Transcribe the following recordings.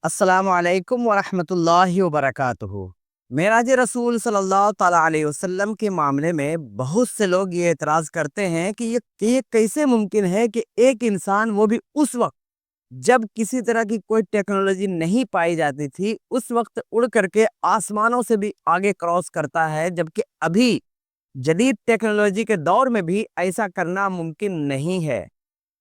अस्सलामु अलैकुम वरहमतुल्लाहि वबरकातुहू। मेराज रसूल सल्लल्लाहु ताला अलैहि वसल्लम के मामले में बहुत से लोग ये एतराज़ करते हैं कि ये कैसे मुमकिन है कि एक इंसान, वो भी उस वक्त जब किसी तरह की कोई टेक्नोलॉजी नहीं पाई जाती थी, उस वक्त उड़ करके आसमानों से भी आगे क्रॉस करता है, जबकि अभी जदीद टेक्नोलॉजी के दौर में भी ऐसा करना मुमकिन नहीं है।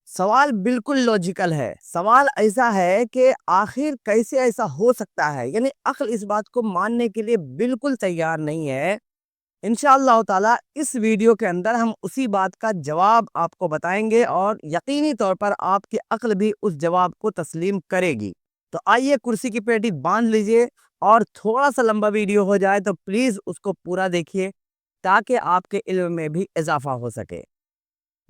सवाल बिल्कुल लॉजिकल है। सवाल ऐसा है कि आखिर कैसे ऐसा हो सकता है, यानी अक्ल इस बात को मानने के लिए बिल्कुल तैयार नहीं है। इंशाअल्लाह ताला इस वीडियो के अंदर हम उसी बात का जवाब आपको बताएंगे और यकीनी तौर पर आपकी अक्ल भी उस जवाब को तस्लीम करेगी। तो आइए, कुर्सी की पेटी बांध लीजिए और थोड़ा सा लंबा वीडियो हो जाए तो प्लीज़ उसको पूरा देखिए, ताकि आपके इल्म में भी इजाफा हो सके।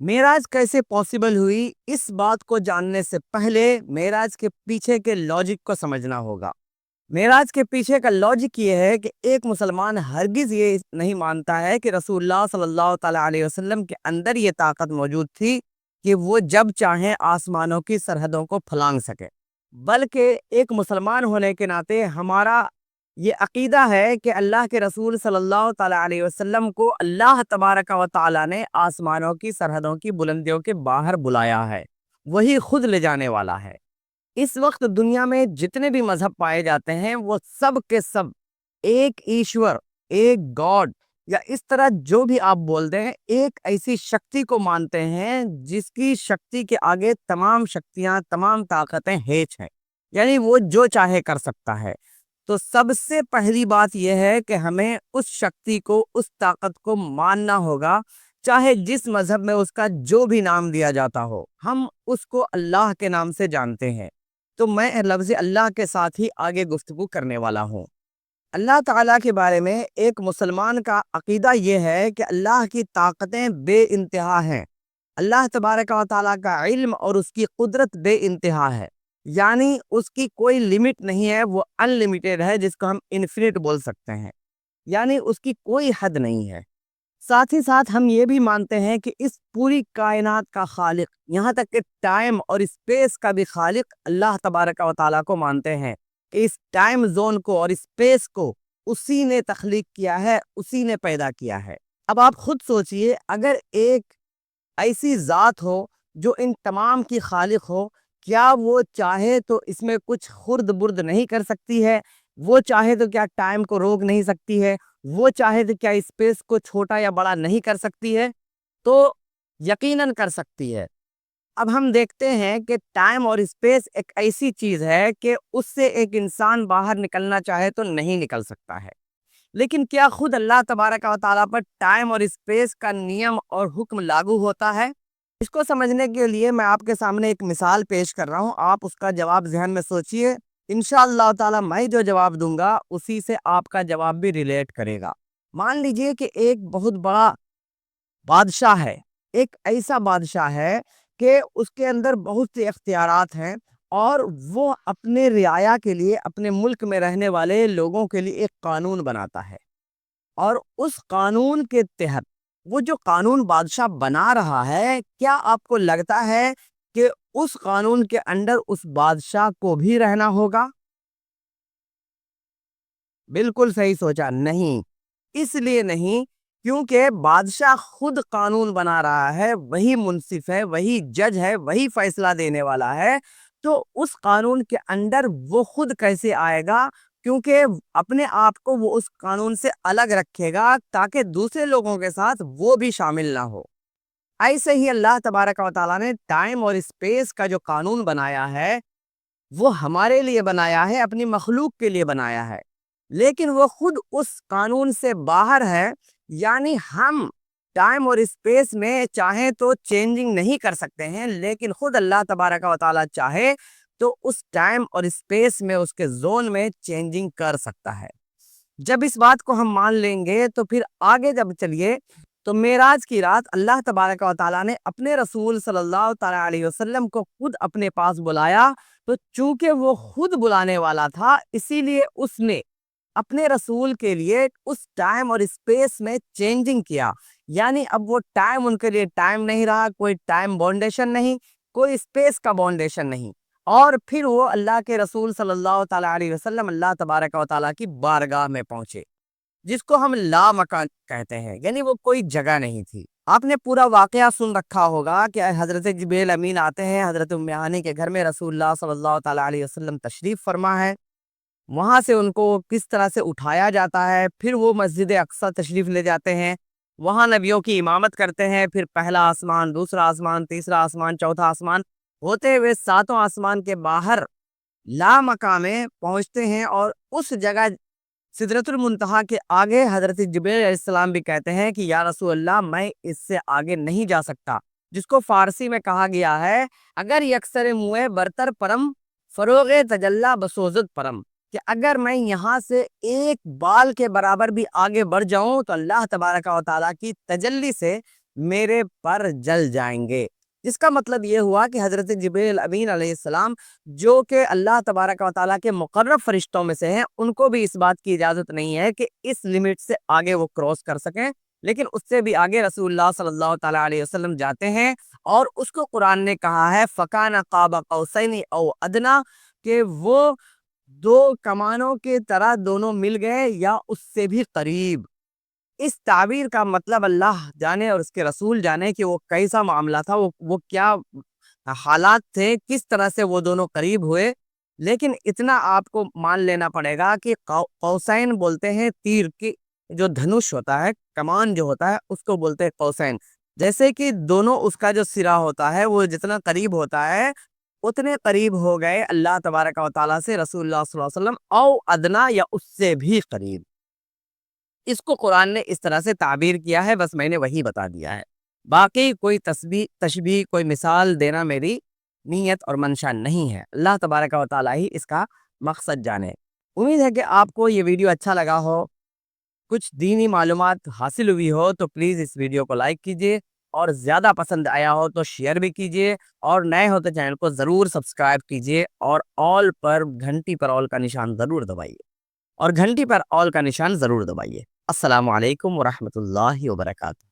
मेराज कैसे पॉसिबल हुई, इस बात को जानने से पहले मेराज के पीछे के लॉजिक को समझना होगा। मेराज के पीछे का लॉजिक ये है कि एक मुसलमान हरगिज ये नहीं मानता है कि रसूलुल्लाह सल्लल्लाहु ताला अलैहि वसल्लम के अंदर ये ताकत मौजूद थी कि वो जब चाहें आसमानों की सरहदों को फलांग सके। बल्कि एक मुसलमान होने के नाते हमारा ये अकीदा है कि अल्लाह के रसूल सल्लल्लाहु ताला अलैहि वसल्लम को अल्लाह तबारक व ताला ने आसमानों की सरहदों की बुलंदियों के बाहर बुलाया है, वही खुद ले जाने वाला है। इस वक्त दुनिया में जितने भी मजहब पाए जाते हैं, वो सब के सब एक ईश्वर, एक गॉड, या इस तरह जो भी आप बोलते हैं, एक ऐसी शक्ति को मानते हैं जिसकी शक्ति के आगे तमाम शक्तियां, तमाम ताकतें हेच हैं, यानी वो जो चाहे कर सकता है। तो सबसे पहली बात यह है कि हमें उस शक्ति को, उस ताकत को मानना होगा, चाहे जिस मजहब में उसका जो भी नाम दिया जाता हो, हम उसको अल्लाह के नाम से जानते हैं। तो मैं लफ्ज़ अल्लाह के साथ ही आगे गुफ्तगू करने वाला हूँ। अल्लाह ताला के बारे में एक मुसलमान का अकीदा यह है कि अल्लाह की ताकतें बेइंतहा हैं। अल्लाह तबारक व ताला का इल्म और उसकी कुदरत बेइंतहा है, यानी उसकी कोई लिमिट नहीं है, वो अनलिमिटेड है, जिसको हम इन्फिनिट बोल सकते हैं, यानी उसकी कोई हद नहीं है। साथ ही साथ हम ये भी मानते हैं कि इस पूरी कायनात का खालिक, यहाँ तक कि टाइम और स्पेस का भी खालिक अल्लाह तबारक व ताला को मानते हैं कि इस टाइम जोन को और स्पेस को उसी ने तख्लीक किया है, उसी ने पैदा किया है। अब आप खुद सोचिए, अगर एक ऐसी ज़ात हो जो इन तमाम की खालिक हो, क्या वो चाहे तो इसमें कुछ खुर्द बुर्द नहीं कर सकती है? वो चाहे तो क्या टाइम को रोक नहीं सकती है? वो चाहे तो क्या स्पेस को छोटा या बड़ा नहीं कर सकती है? तो यकीनन कर सकती है। अब हम देखते हैं कि टाइम और स्पेस एक ऐसी चीज़ है कि उससे एक इंसान बाहर निकलना चाहे तो नहीं निकल सकता है। लेकिन क्या खुद अल्लाह तबारक व तआला पर टाइम और स्पेस का नियम और हुक्म लागू होता है? इसको समझने के लिए मैं आपके सामने एक मिसाल पेश कर रहा हूँ, आप उसका जवाब ज़हन में सोचिए। इंशाअल्लाह ताला मैं जो जवाब दूंगा उसी से आपका जवाब भी रिलेट करेगा। मान लीजिए कि एक बहुत बड़ा बादशाह है, एक ऐसा बादशाह है कि उसके अंदर बहुत से इख्तियारात हैं, और वो अपने रियाया के लिए, अपने मुल्क में रहने वाले लोगों के लिए एक कानून बनाता है। और उस कानून के तहत, वो जो कानून बादशाह बना रहा है, क्या आपको लगता है कि उस कानून के अंडर उस बादशाह को भी रहना होगा? बिल्कुल सही सोचा, नहीं। इसलिए नहीं, क्योंकि बादशाह खुद कानून बना रहा है, वही मुंसिफ है, वही जज है, वही फैसला देने वाला है। तो उस कानून के अंडर वो खुद कैसे आएगा? क्योंकि अपने आप को वो उस कानून से अलग रखेगा, ताकि दूसरे लोगों के साथ वो भी शामिल ना हो। ऐसे ही अल्लाह तबारक व तआला ने टाइम और स्पेस का जो कानून बनाया है, वो हमारे लिए बनाया है, अपनी मखलूक के लिए बनाया है। लेकिन वो खुद उस कानून से बाहर है, यानी हम टाइम और स्पेस में चाहें तो चेंजिंग नहीं कर सकते हैं, लेकिन खुद अल्लाह तबारक व तआला चाहे तो उस टाइम और स्पेस में, उसके जोन में चेंजिंग कर सकता है। जब इस बात को हम मान लेंगे तो फिर आगे जब चलिए, तो मेराज की रात अल्लाह तबारक व तआला ने अपने रसूल सल्लल्लाहु ताला अलैहि वसल्लम को खुद अपने पास बुलाया। तो चूंकि वो खुद बुलाने वाला था, इसीलिए उसने अपने रसूल के लिए उस टाइम और स्पेस में चेंजिंग किया, यानी अब वो टाइम उनके लिए टाइम नहीं रहा, कोई टाइम बाउंडेशन नहीं, कोई स्पेस का बाउंडेशन नहीं। اور پھر وہ اللہ کے رسول صلی اللہ تعالیٰ علیہ وسلم اللہ تبارک و تعالیٰ کی بارگاہ میں پہنچے، جس کو ہم لا مکان کہتے ہیں، یعنی وہ کوئی جگہ نہیں تھی۔ آپ نے پورا واقعہ سن رکھا ہوگا کہ حضرت جبریل امین آتے ہیں حضرت ام ہانی کے گھر میں، رسول اللہ صلی اللہ تعالیٰ علیہ وسلم تشریف فرما ہے، وہاں سے ان کو کس طرح سے اٹھایا جاتا ہے، پھر وہ مسجد اقصی تشریف لے جاتے ہیں، وہاں نبیوں کی امامت کرتے ہیں، پھر پہلا آسمان، دوسرا آسمان، تیسرا آسمان، چوتھا آسمان ہوتے ہوئے ساتوں آسمان کے باہر لا مقام میں پہنچتے ہیں، اور اس جگہ سدرۃ المنتہا کے آگے حضرت جبریل علیہ السلام بھی کہتے ہیں کہ یا رسول اللہ میں اس سے آگے نہیں جا سکتا، جس کو فارسی میں کہا گیا ہے اگر یکسر موئے برتر پرم فروغ تجلا بسوزد پرم، کہ اگر میں یہاں سے ایک بال کے برابر بھی آگے بڑھ جاؤں تو اللہ تبارک و تعالیٰ کی تجلی سے میرے پر جل جائیں گے۔ اس کا مطلب یہ ہوا کہ حضرت جبریل امین علیہ السلام جو کہ اللہ تبارک و تعالیٰ کے مقرب فرشتوں میں سے ہیں، ان کو بھی اس بات کی اجازت نہیں ہے کہ اس لمٹ سے آگے وہ کراس کر سکیں، لیکن اس سے بھی آگے رسول اللہ صلی اللہ تعالیٰ علیہ وسلم جاتے ہیں، اور اس کو قرآن نے کہا ہے فَكَانَ قَابَ قَوْسَيْنِ أَوْ أَدْنَىٰ، کہ وہ دو کمانوں کے طرح دونوں مل گئے یا اس سے بھی قریب۔ اس تعبیر کا مطلب اللہ جانے اور اس کے رسول جانے کہ وہ کیسا معاملہ تھا، وہ کیا حالات تھے، کس طرح سے وہ دونوں قریب ہوئے، لیکن اتنا آپ کو مان لینا پڑے گا کہ قوسین بولتے ہیں تیر کی، جو دھنش ہوتا ہے، کمان جو ہوتا ہے اس کو بولتے ہیں قوسین، جیسے کہ دونوں اس کا جو سرا ہوتا ہے وہ جتنا قریب ہوتا ہے اتنے قریب ہو گئے اللہ تبارک و تعالیٰ سے رسول اللہ صلی اللہ علیہ وسلم، او ادنا یا اس سے بھی قریب۔ اس کو قرآن نے اس طرح سے تعبیر کیا ہے، بس میں نے وہی بتا دیا ہے، باقی کوئی تشبیہ کوئی مثال دینا میری نیت اور منشا نہیں ہے، اللہ تبارک و تعالیٰ ہی اس کا مقصد جانے۔ امید ہے کہ آپ کو یہ ویڈیو اچھا لگا ہو، کچھ دینی معلومات حاصل ہوئی ہو تو پلیز اس ویڈیو کو لائک کیجئے، اور زیادہ پسند آیا ہو تو شیئر بھی کیجئے، اور نئے ہو تو چینل کو ضرور سبسکرائب کیجئے، اور آل پر گھنٹی پر آل کا نشان ضرور دبائیے، اور گھنٹی پر آل کا نشان ضرور دبائیے۔ السلام علیکم ورحمۃ اللہ وبرکاتہ۔